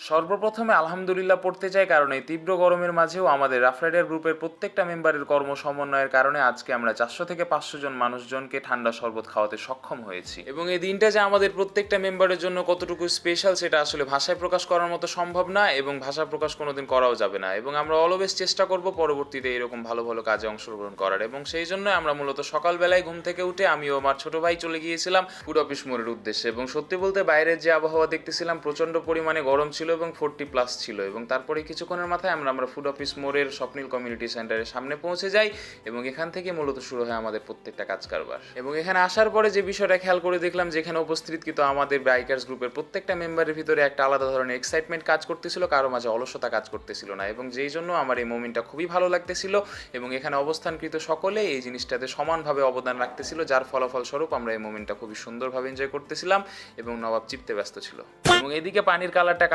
সর্বপ্রথমে আলহামদুলিল্লাহ পড়তে চাই, কারণ এই তীব্র গরমের মাঝেও আমাদের রাফ রাইডার গ্রুপের প্রত্যেকটা মেম্বারের কর্ম সমন্বয়ের কারণে আজকে আমরা 400 থেকে 500 জন মানুষজনকে ঠান্ডা শরবত খাওয়াতে সক্ষম হয়েছি। এবং এই দিনটা যে আমাদের প্রত্যেকটা মেম্বারের জন্য কতটুকু স্পেশাল সেটা আসলে ভাষায় প্রকাশ করার মতো সম্ভব না, এবং ভাষা প্রকাশ কোনোদিন করাও যাবে না। এবং আমরা অলওয়েজ চেষ্টা করব পরবর্তীতে এরকম ভালো ভালো কাজে অংশগ্রহণ করার, এবং সেই জন্য আমরা মূলত সকালবেলায় ঘুম থেকে উঠে আমি ও আমার ছোট ভাই চলে গিয়েছিলাম ফুড অফিস মোড়ের উদ্দেশ্যে। এবং সত্যি বলতে বাইরের যে আবহাওয়া দেখতেছিলাম প্রচন্ড পরিমাণে গরম ছিল এবং 40+ ছিল। এবং তারপরে কিছুক্ষণের মাথায় আমরা ফুড অফিস মোড়ের স্বপ্নিল কমিউনিটি সেন্টারের সামনে পৌঁছে যাই, এবং এখান থেকে মূলত শুরু হয় আমাদের প্রত্যেকটা কাজ কারবার। এবং এখানে আসার পরে যে বিষয়টা খেয়াল করে দেখলাম, যেখানে উপস্থিত আমাদের বাইকার্স গ্রুপের প্রত্যেকটা মেম্বারের ভিতরে একটা আলাদা ধরনের এক্সাইটমেন্ট কাজ করতেছিল, কারো মাঝে অলসতা কাজ করতেছিল না, এবং যেই জন্য আমার এই মোমেন্টটা খুবই ভালো লাগতেছিল। এবং এখানে অবস্থানকৃত সকলে এই জিনিসটাতে সমানভাবে অবদান রাখতেছিল, যার ফলাফল স্বরূপ আমরা এই মোমেন্টটা খুবই সুন্দরভাবে এনজয় করতেছিলাম, এবং নবাব চিপতে ব্যস্ত ছিল। এবং এদিকে পানির কালারটা